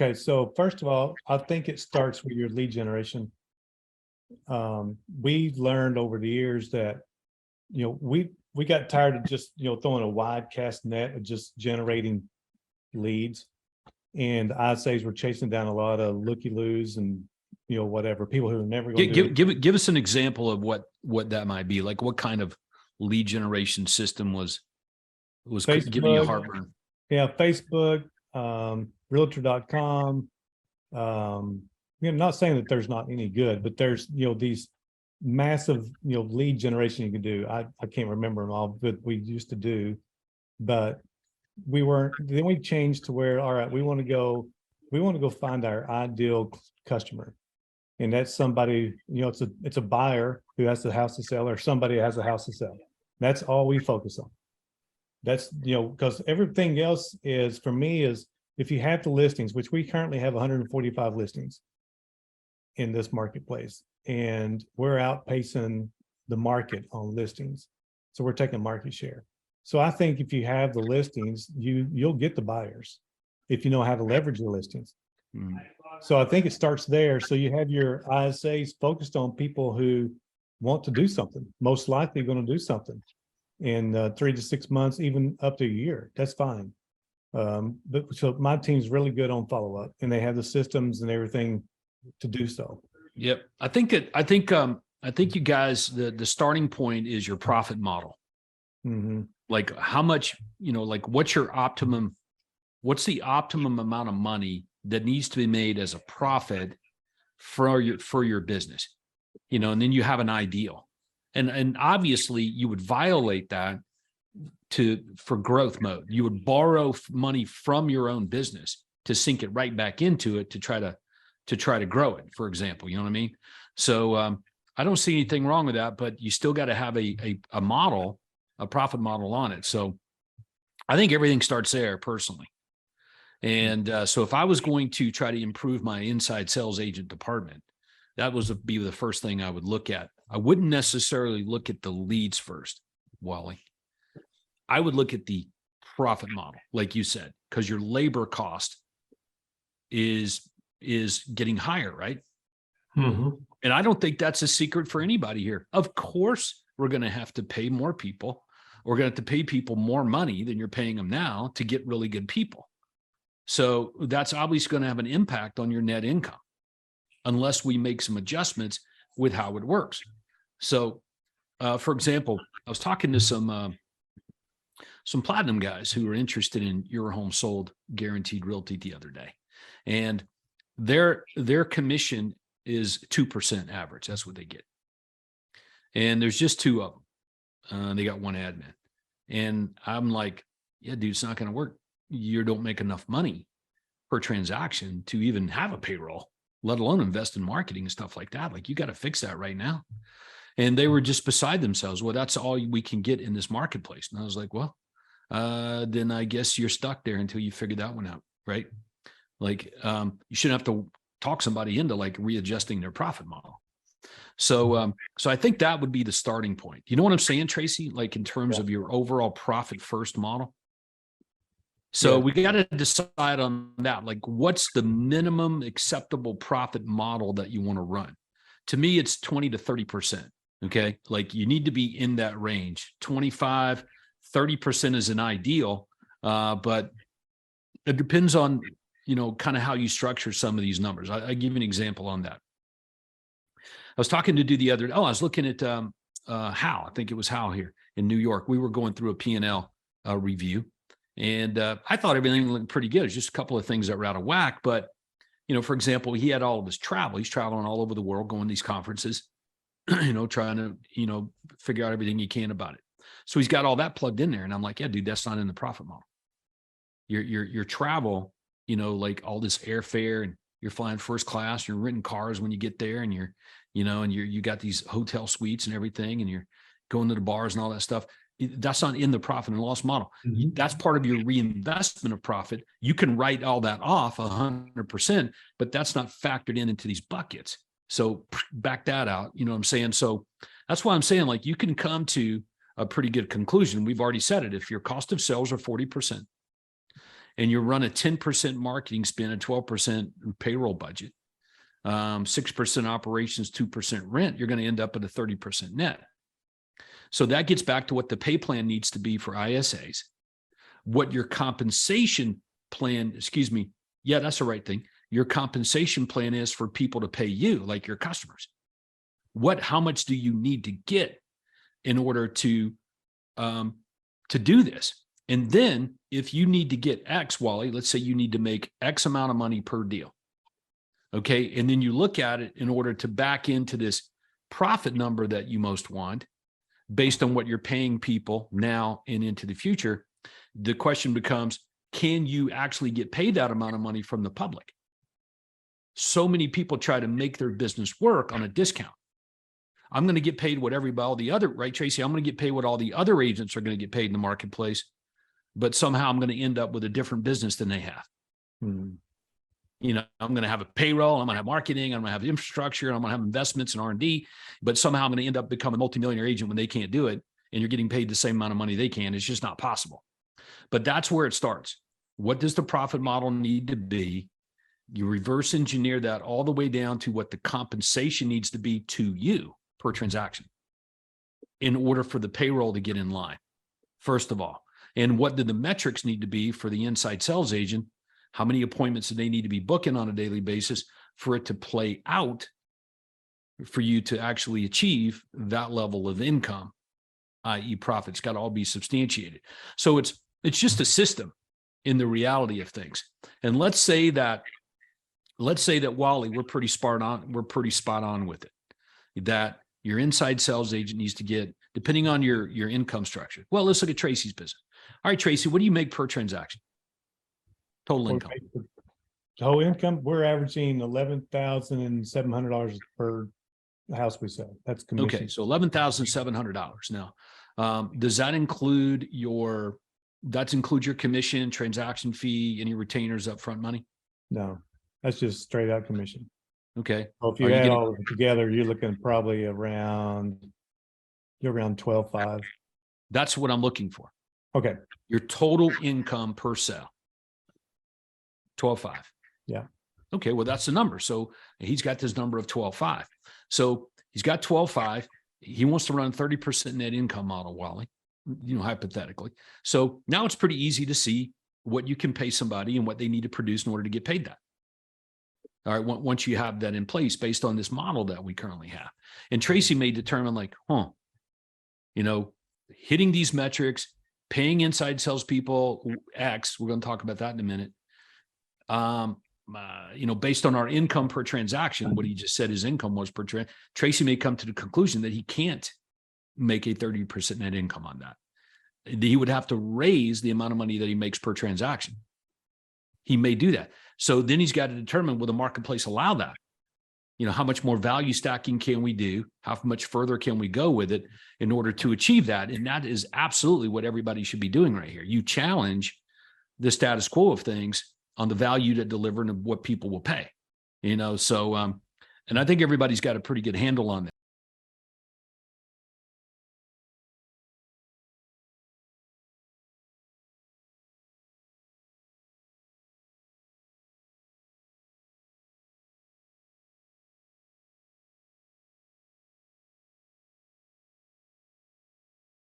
Okay, so first of all, I think it starts with your lead generation. We learned over the years that, we got tired of just, throwing a wide cast net of just generating leads. And ISAs were chasing down a lot of looky-loos and, whatever, people who are never going to give us an example of what that might be. Like what kind of lead generation system was giving you heartburn? Yeah, Facebook, Realtor.com. I'm not saying that there's not any good, but there's, these massive, lead generation you can do. I can't remember them all, but we used to do, but then we changed to where, all right, we want to go find our ideal customer. And that's somebody, it's a buyer who has a house to sell, or somebody who has a house to sell. That's all we focus on. That's, because everything else is, for me, is if you have the listings, which we currently have 145 listings in this marketplace, and we're outpacing the market on listings. So we're taking market share. So I think if you have the listings, you'll get the buyers if you know how to leverage your listings. So I think it starts there. So you have your ISAs focused on people who want to do something, most likely going to do something in 3 to 6 months, even up to a year. That's fine. But so my team's really good on follow-up, and they have the systems and everything to do so. Yep. I think you guys, the starting point is your profit model. Mm-hmm. Like how much, like what's the optimum amount of money that needs to be made as a profit for your business, and then you have an ideal, and obviously you would violate that for growth mode. You would borrow money from your own business to sink it right back into it to try to grow it, for example. You know what I mean? So I don't see anything wrong with that, but you still got to have a model, a profit model on it. So I think everything starts there personally. And so if I was going to try to improve my inside sales agent department, that would be the first thing I would look at. I wouldn't necessarily look at the leads first, Wally. I would look at the profit model, like you said, because your labor cost is getting higher, right? Mm-hmm. And I don't think that's a secret for anybody here. Of course, we're going to have to pay more people. We're going to have to pay people more money than you're paying them now to get really good people. So that's obviously going to have an impact on your net income unless we make some adjustments with how it works. So, for example, I was talking to some platinum guys who were interested in your home sold guaranteed realty the other day, and their commission is 2% average. That's what they get. And there's just 2 of them. They got 1 admin. And I'm like, yeah, dude, it's not going to work. You don't make enough money per transaction to even have a payroll, let alone invest in marketing and stuff like that. Like, you got to fix that right now. And they were just beside themselves. Well, that's all we can get in this marketplace. And I was like, well, then I guess you're stuck there until you figure that one out. Right. Like, you shouldn't have to talk somebody into like readjusting their profit model. So, so I think that would be the starting point. You know what I'm saying, Tracy? Like in terms of your overall profit first model. So we got to decide on that. Like, what's the minimum acceptable profit model that you want to run? To me, it's 20 to 30%. Okay. Like, you need to be in that range. 25, 30% is an ideal. But it depends on, kind of how you structure some of these numbers. I give you an example on that. I was talking to the other, I was looking at Hal. I think it was Hal here in New York. We were going through a P&L review. And I thought everything looked pretty good. It's just a couple of things that were out of whack. But, for example, he had all of his travel. He's traveling all over the world, going to these conferences, trying to, figure out everything he can about it. So he's got all that plugged in there. And I'm like, yeah, dude, that's not in the profit model. Your travel, like all this airfare, and you're flying first class, you're renting cars when you get there, and you got these hotel suites and everything, and you're going to the bars and all that stuff. That's not in the profit and loss model. Mm-hmm. That's part of your reinvestment of profit. You can write all that off 100%, but that's not factored into these buckets. So back that out. You know what I'm saying? So that's why I'm saying, like, you can come to a pretty good conclusion. We've already said it. If your cost of sales are 40% and you run a 10% marketing spend, a 12% payroll budget, 6% operations, 2% rent, you're going to end up at a 30% net. So that gets back to what the pay plan needs to be for ISAs, what your compensation plan, yeah, that's the right thing. Your compensation plan is for people to pay you, like your customers. How much do you need to get in order to do this? And then if you need to get X, Wally, let's say you need to make X amount of money per deal. Okay. And then you look at it in order to back into this profit number that you most want based on what you're paying people now and into the future. The question becomes, can you actually get paid that amount of money from the public? So many people try to make their business work on a discount. I'm going to get paid what all the other, right, Tracy? I'm going to get paid what all the other agents are going to get paid in the marketplace, but somehow I'm going to end up with a different business than they have. Hmm. You know, I'm going to have a payroll, I'm going to have marketing, I'm going to have infrastructure, I'm going to have investments in R&D, but somehow I'm going to end up becoming a multimillionaire agent when they can't do it, and you're getting paid the same amount of money they can. It's just not possible. But that's where it starts. What does the profit model need to be? You reverse engineer that all the way down to what the compensation needs to be to you per transaction in order for the payroll to get in line, first of all. And what do the metrics need to be for the inside sales agent? How many appointments do they need to be booking on a daily basis for it to play out for you to actually achieve that level of income, i.e. profits? Got to all be substantiated. So it's just a system in the reality of things. And let's say that Wally, we're pretty spot on with it, that your inside sales agent needs to get, depending on your income structure. Well, let's look at Tracy's business. All right, Tracy, what do you make per transaction? Total income. Total income, we're averaging $11,700 per house we sell. That's commission. Okay, so $11,700. Now, does that include your commission, transaction fee, any retainers, upfront money? No, that's just straight out commission. Okay. Well, if you add all of it together, you're looking probably around 12.5. That's what I'm looking for. Okay. Your total income per sale. 12.5. Yeah. Okay. Well, that's the number. So he's got this number of 12.5. So he's got 12.5. He wants to run 30% net income model, Wally, hypothetically. So now it's pretty easy to see what you can pay somebody and what they need to produce in order to get paid that. All right. Once you have that in place based on this model that we currently have. And Tracy may determine hitting these metrics, paying inside salespeople X, we're going to talk about that in a minute. Based on our income per transaction, what he just said his income was per transaction, Tracy may come to the conclusion that he can't make a 30% net income on that. He would have to raise the amount of money that he makes per transaction. He may do that. So then he's got to determine, will the marketplace allow that? How much more value stacking can we do? How much further can we go with it in order to achieve that? And that is absolutely what everybody should be doing right here. You challenge the status quo of things on the value to deliver and what people will pay, and I think everybody's got a pretty good handle on that.